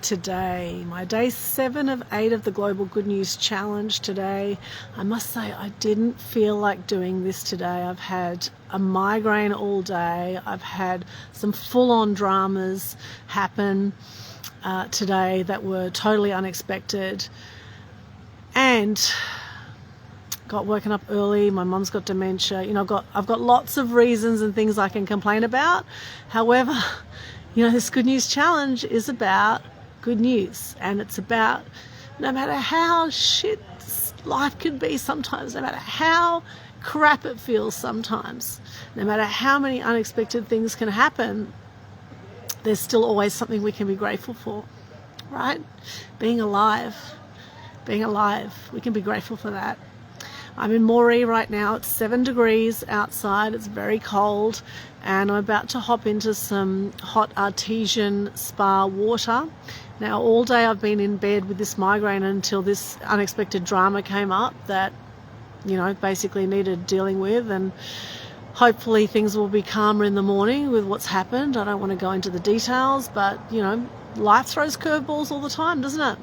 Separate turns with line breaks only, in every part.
today. My day 7 of 8 of the Global Good News Challenge today. I must say I didn't feel like doing this today. I've had a migraine all day. I've had some full-on dramas happen today that were totally unexpected, and got woken up early. My mum's got dementia. I've got lots of reasons and things I can complain about. However, this Good News Challenge is about good news, and it's about no matter how shit life can be sometimes, no matter how crap it feels sometimes, no matter how many unexpected things can happen, there's still always something we can be grateful for, right? Being alive, we can be grateful for that. I'm in Moree right now. It's 7 degrees outside. It's very cold, and I'm about to hop into some hot artesian spa water. Now, all day I've been in bed with this migraine until this unexpected drama came up that, basically needed dealing with, and hopefully things will be calmer in the morning with what's happened. I don't want to go into the details, but, life throws curveballs all the time, doesn't it?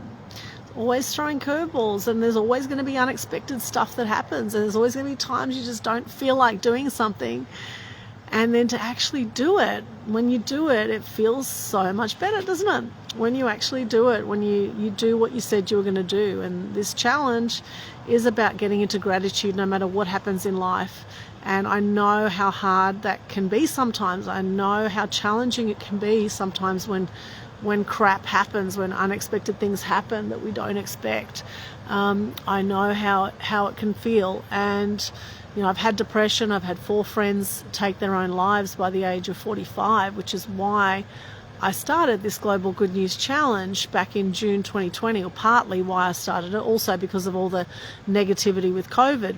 Always throwing curveballs, and there's always going to be unexpected stuff that happens, and there's always going to be times you just don't feel like doing something, and then to actually do it, when you do it, it feels so much better, doesn't it? When you actually do it, when you do what you said you were going to do. And this challenge is about getting into gratitude no matter what happens in life. And I know how hard that can be sometimes. I know how challenging it can be sometimes when crap happens, when unexpected things happen that we don't expect. I know how it can feel. And I've had depression. I've had 4 friends take their own lives by the age of 45, which is why I started this Global Good News Challenge back in June 2020, or partly why I started it, also because of all the negativity with COVID.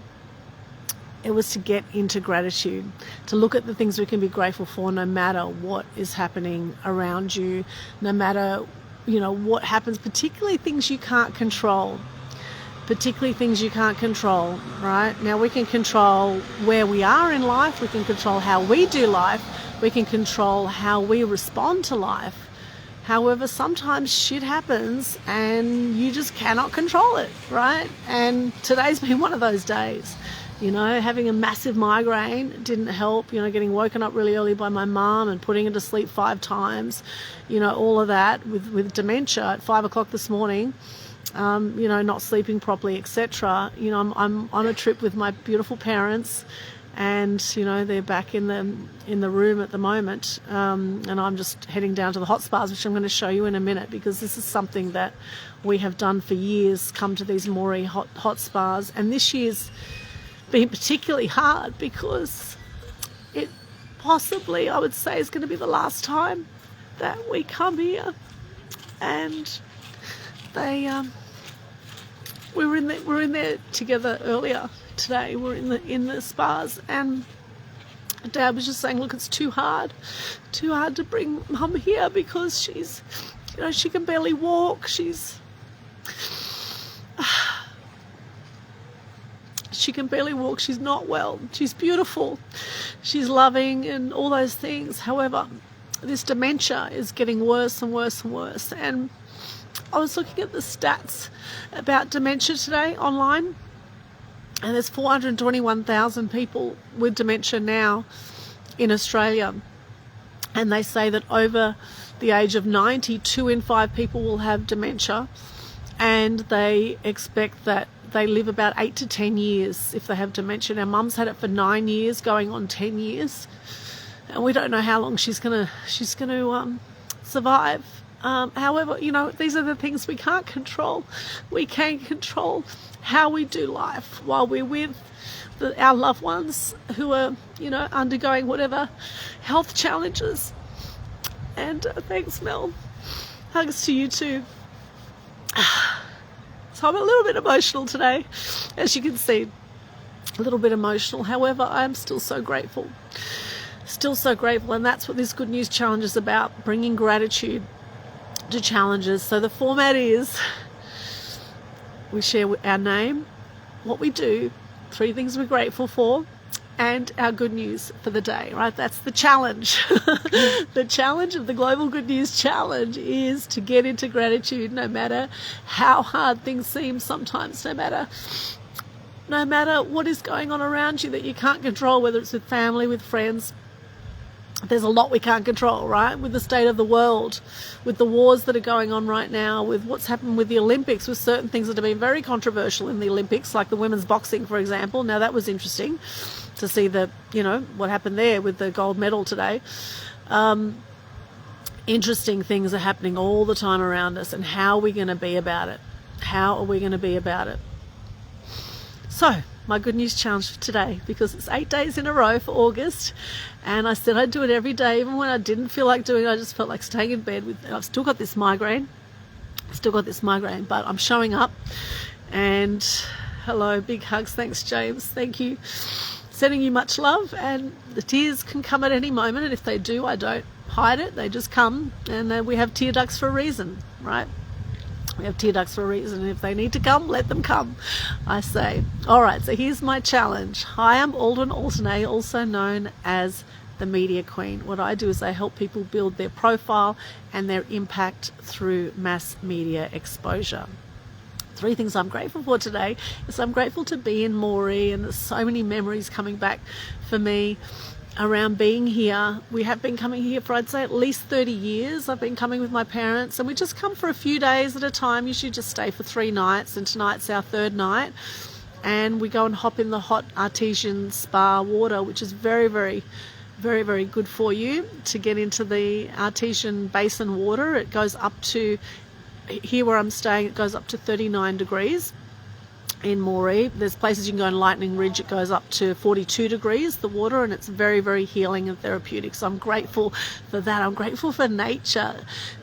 It was to get into gratitude, to look at the things we can be grateful for no matter what is happening around you, no matter, what happens, particularly things you can't control. Right? Now, we can control where we are in life. We can control how we do life. We can control how we respond to life. However, sometimes shit happens and you just cannot control it, right? And today's been one of those days. Having a massive migraine didn't help, getting woken up really early by my mum and putting her to sleep 5 times, all of that with dementia at 5 o'clock this morning. Not sleeping properly, etc. I'm on a trip with my beautiful parents, and they're back in the room at the moment, and I'm just heading down to the hot spas, which I'm going to show you in a minute, because this is something that we have done for years, come to these Moree hot spas, and this year's been particularly hard because it possibly, I would say, is going to be the last time that we come here. And we were in there together earlier today. We're in the spas, and Dad was just saying, look, it's too hard to bring Mum here because she's, she can barely walk. She can barely walk. She's not well. She's beautiful. She's loving and all those things. However, this dementia is getting worse and worse and worse. And I was looking at the stats about dementia today online, and there's 421,000 people with dementia now in Australia. And they say that over the age of 90, 2 in 5 people will have dementia, and they expect that they live about 8 to 10 years if they have dementia. Now, Mum's had it for 9 years, going on 10 years, and we don't know how long she's gonna survive. However, these are the things we can't control. We can control how we do life while we're with our loved ones who are, undergoing whatever health challenges. And thanks, Mel. Hugs to you too. So I'm a little bit emotional today, as you can see, a little bit emotional. However, I'm still so grateful, and that's what this Good News Challenge is about, bringing gratitude to challenges. So the format is we share our name, what we do, 3 things we're grateful for, and our good news for the day, right? That's the challenge. The challenge of the Global Good News Challenge is to get into gratitude no matter how hard things seem sometimes, no matter what is going on around you that you can't control, whether it's with family, with friends. There's a lot we can't control, right? With the state of the world, with the wars that are going on right now, with what's happened with the Olympics, with certain things that have been very controversial in the Olympics, like the women's boxing, for example. Now, that was interesting to see what happened there with the gold medal today. Interesting things are happening all the time around us, and how are we going to be about it? How are we going to be about it? So, my good news challenge for today, because it's 8 days in a row for August, and I said I'd do it every day, even when I didn't feel like doing it. I just felt like staying in bed. I've still got this migraine, but I'm showing up. And hello, big hugs. Thanks, James. Thank you. Sending you much love, and the tears can come at any moment, and if they do, I don't hide it. They just come, and we have tear ducts for a reason, right? We have tear ducts for a reason, and if they need to come, let them come, I say. All right, so here's my challenge. Hi, I'm Aldwyn Altuney, also known as the Media Queen. What I do is I help people build their profile and their impact through mass media exposure. 3 things I'm grateful for today is I'm grateful to be in Moree, and there's so many memories coming back for me around being here. We have been coming here for, I'd say, at least 30 years. I've been coming with my parents, and we just come for a few days at a time. Usually just stay for 3 nights, and tonight's our 3rd night. And we go and hop in the hot artesian spa water, which is very, very, very, very good for you to get into the artesian basin water. It goes up to, here where I'm staying, it goes up to 39 degrees. In Moree, there's places you can go in Lightning Ridge, it goes up to 42 degrees, the water, and it's very, very healing and therapeutic. So I'm grateful for that. I'm grateful for nature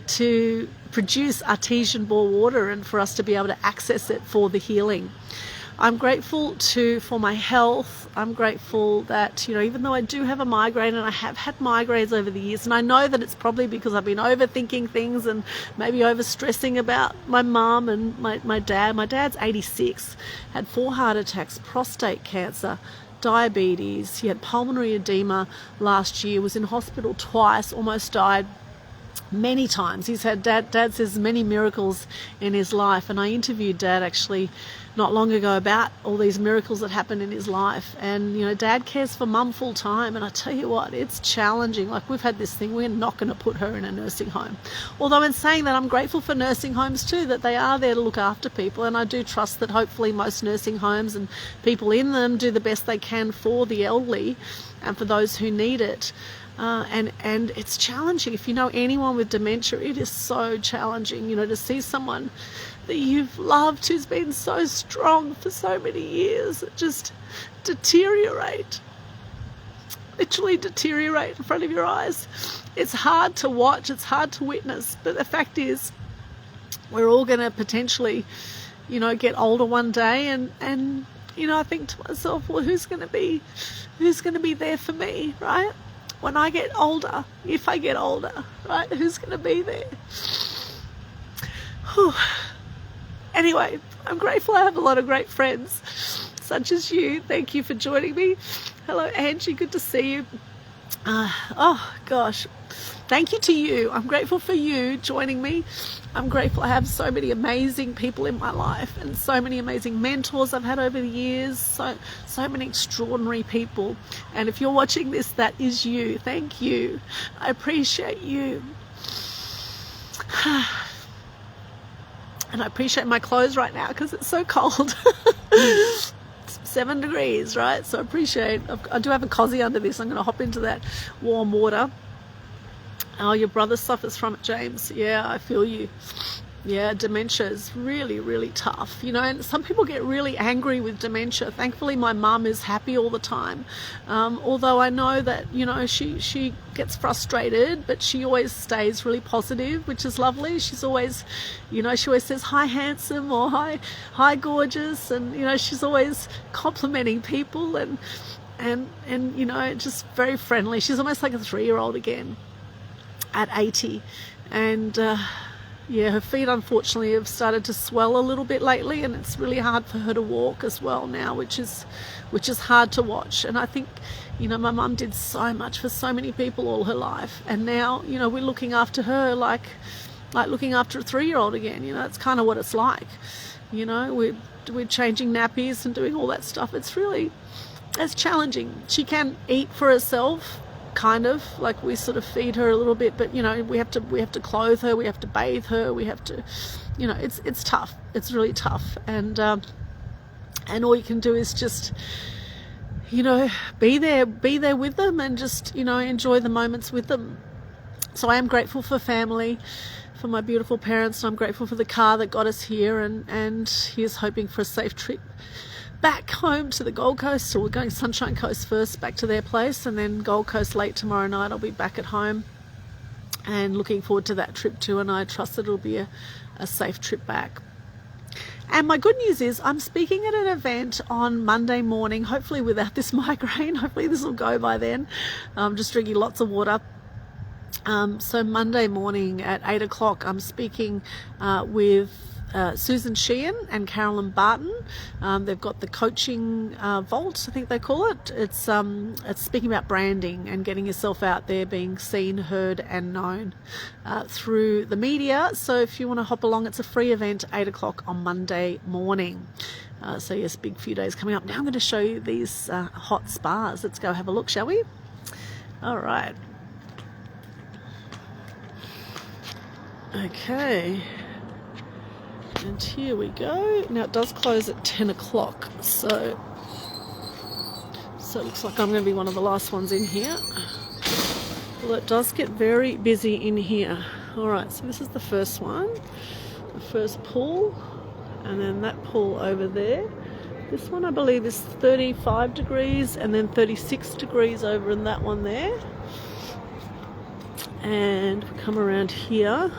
to produce artesian bore water and for us to be able to access it for the healing. I'm grateful for my health. I'm grateful that, even though I do have a migraine, and I have had migraines over the years, and I know that it's probably because I've been overthinking things and maybe overstressing about my mum and my dad. My dad's 86, had 4 heart attacks, prostate cancer, diabetes. He had pulmonary edema last year, was in hospital twice, almost died many times. He's had, Dad says, many miracles in his life, and I interviewed Dad actually not long ago about all these miracles that happened in his life. And Dad cares for Mum full time, and I tell you what, it's challenging. Like, we've had this thing, we're not going to put her in a nursing home. Although in saying that, I'm grateful for nursing homes too, that they are there to look after people, and I do trust that hopefully most nursing homes and people in them do the best they can for the elderly and for those who need it. And it's challenging. If you know anyone with dementia, it is so challenging, to see someone that you've loved who's been so strong for so many years just deteriorate, literally deteriorate in front of your eyes. It's hard to watch, it's hard to witness, but the fact is we're all going to potentially, get older one day, and I think to myself, well, who's going to be there for me, right? When I get older, if I get older, right, who's going to be there? Whew. Anyway, I'm grateful I have a lot of great friends, such as you. Thank you for joining me. Hello, Angie, good to see you. Oh, gosh. Thank you to you. I'm grateful for you joining me. I'm grateful I have so many amazing people in my life and so many amazing mentors I've had over the years. So many extraordinary people. And if you're watching this, that is you. Thank you. I appreciate you. And I appreciate my clothes right now because it's so cold. It's 7 degrees, right? So I do have a cozy under this. I'm going to hop into that warm water. Oh, your brother suffers from it, James. Yeah, I feel you. Yeah, dementia is really, really tough. And some people get really angry with dementia. Thankfully, my mum is happy all the time. Although I know that, she gets frustrated, but she always stays really positive, which is lovely. She's always, she always says, hi, handsome, or hi, gorgeous. And, she's always complimenting people and just very friendly. She's almost like a 3-year-old again at 80. And, yeah, her feet unfortunately have started to swell a little bit lately, and it's really hard for her to walk as well now, which is hard to watch. And I think, you know, my mum did so much for so many people all her life, and now, you know, we're looking after her like looking after a 3-year-old again. You know, it's kind of what it's like. You know, we're changing nappies and doing all that stuff. It's challenging. She can eat for herself, kind of, like we sort of feed her a little bit, but you know, we have to clothe her, we have to bathe her, we have to, you know, it's tough. It's really tough, and all you can do is just, you know, be there with them, and just, you know, enjoy the moments with them. So I am grateful for family, for my beautiful parents, and I'm grateful for the car that got us here, and here's hoping for a safe trip back home to the Gold Coast. So we're going Sunshine Coast first, back to their place, and then Gold Coast late tomorrow night. I'll be back at home, and looking forward to that trip too, and I trust that it'll be a safe trip back. And my good news is I'm speaking at an event on Monday morning, hopefully without this migraine. Hopefully this will go by then. I'm just drinking lots of water. So Monday morning at 8 o'clock, I'm speaking with Susan Sheehan and Carolyn Barton. They've got the coaching vault, I think they call it. It's speaking about branding and getting yourself out there, being seen, heard and known through the media. So if you want to hop along, it's a free event, 8 o'clock on Monday morning. So yes, big few days coming up. Now I'm going to show you these hot spas. Let's go have a look, shall we? All right. Okay. And here we go. Now it does close at 10 o'clock, so it looks like I'm going to be one of the last ones in here. Well, it does get very busy in here. Alright, so this is the first one, the first pool, and then that pool over there. This one I believe is 35 degrees, and then 36 degrees over in that one there. And we come around here.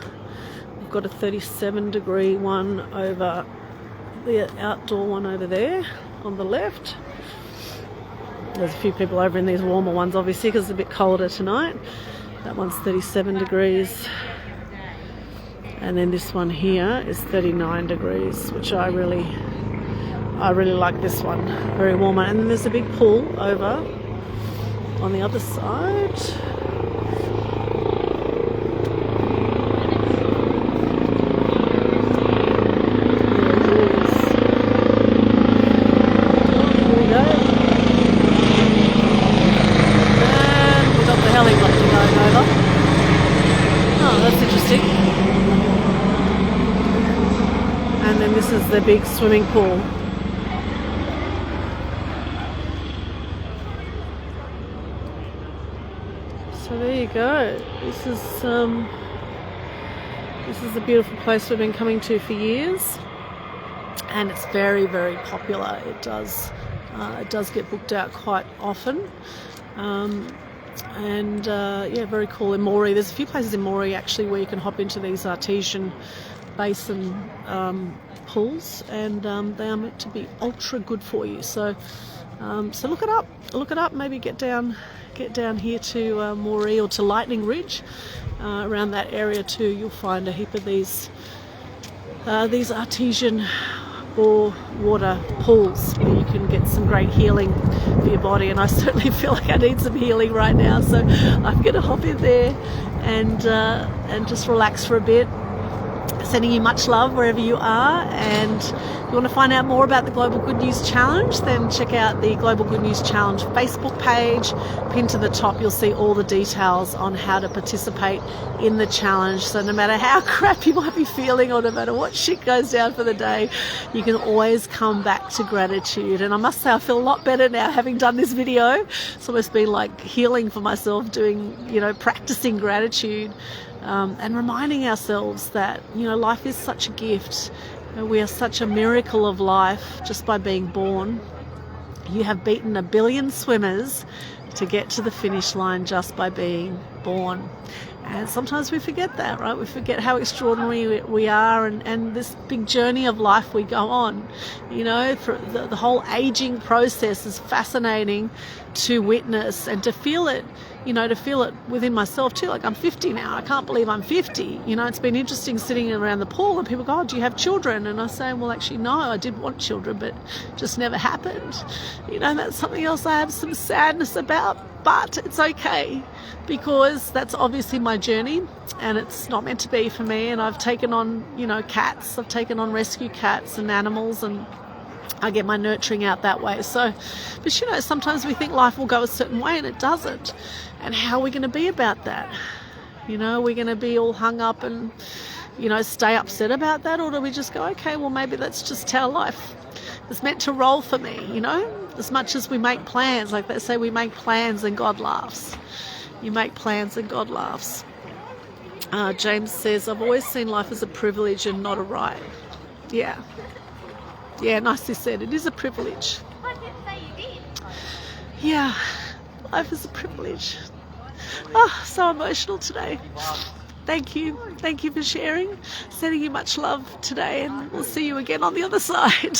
Got a 37 degree one over the outdoor one over there on the left. There's a few people over in these warmer ones, obviously, because it's a bit colder tonight. That one's 37 degrees, and then this one here is 39 degrees, which I really like this one. Very warm. And then there's a big pool over on the other side. And then this is the big swimming pool. So there you go. This is a beautiful place we've been coming to for years, and it's very, very popular. It does get booked out quite often. Yeah, very cool. In Moree, there's a few places in Moree actually where you can hop into these artesian basin pools, and they are meant to be ultra good for you. So look it up. Maybe get down here to Moree or to Lightning Ridge, around that area too. You'll find a heap of these artesian or water pools where you can get some great healing for your body, and I certainly feel like I need some healing right now, so I'm going to hop in there and just relax for a bit. Sending you much love wherever you are, and if you want to find out more about the Global Good News Challenge, then check out the Global Good News Challenge Facebook page. Pinned to the top, you'll see all the details on how to participate in the challenge. So no matter how crap you might be feeling, or no matter what shit goes down for the day, you can always come back to gratitude. And I must say, I feel a lot better now having done this video. It's almost been like healing for myself, doing, practicing gratitude. And reminding ourselves that, life is such a gift. We are such a miracle of life just by being born. You have beaten 1 billion swimmers to get to the finish line just by being born. And sometimes we forget that, right? We forget how extraordinary we are, and this big journey of life we go on. You know, for the whole aging process is fascinating to witness and to feel it, you know, to feel it within myself too. Like, I'm 50 now. I can't believe I'm 50. You know, it's been interesting sitting around the pool and people go, oh, do you have children? And I say, well, actually, no, I did want children, but just never happened. You know, that's something else I have some sadness about. But it's okay, because that's obviously my journey and it's not meant to be for me. And I've taken on, you know, cats. I've taken on rescue cats and animals, and I get my nurturing out that way. So, but you know, sometimes we think life will go a certain way and it doesn't. And how are we going to be about that? You know, we're going to be all hung up and, you know, stay upset about that? Or do we just go, okay, well, maybe that's just how life is meant to roll for me, you know? As much as we make plans, like they say, we make plans and God laughs. You make plans and God laughs. James says, I've always seen life as a privilege and not a right. Yeah. Yeah, nicely said. It is a privilege.
I didn't say you did.
Yeah, life is a privilege. Oh, so emotional today. Thank you. Thank you for sharing. Sending you much love today, and we'll see you again on the other side.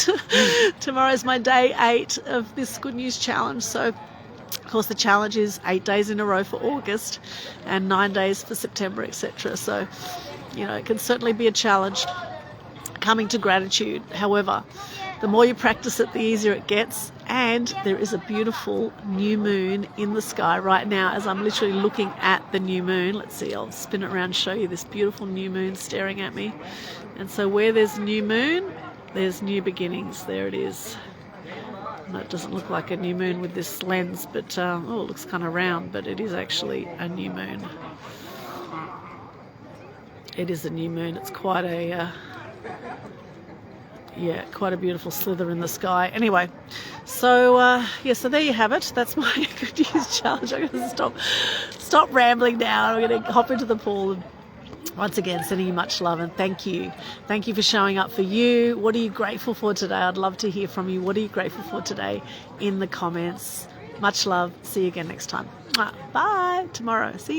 Tomorrow's my day 8 of this Good News Challenge. So, of course, the challenge is 8 days in a row for August and 9 days for September, etc. So, you know, it can certainly be a challenge coming to gratitude. However, the more you practice it, the easier it gets. And there is a beautiful new moon in the sky right now as I'm literally looking at the new moon. Let's see, I'll spin it around and show you this beautiful new moon staring at me. And so where there's new moon, there's new beginnings. There it is. No, it doesn't look like a new moon with this lens, but oh, it looks kind of round, but it is actually a new moon. It is a new moon. It's quite a... yeah, quite a beautiful slither in the sky. Anyway, so yeah, so there you have it. That's my Good News Challenge. I'm going to stop rambling now. I'm going to hop into the pool. And once again, sending you much love and thank you. Thank you for showing up for you. What are you grateful for today? I'd love to hear from you. What are you grateful for today in the comments? Much love. See you again next time. Bye. Tomorrow. See you.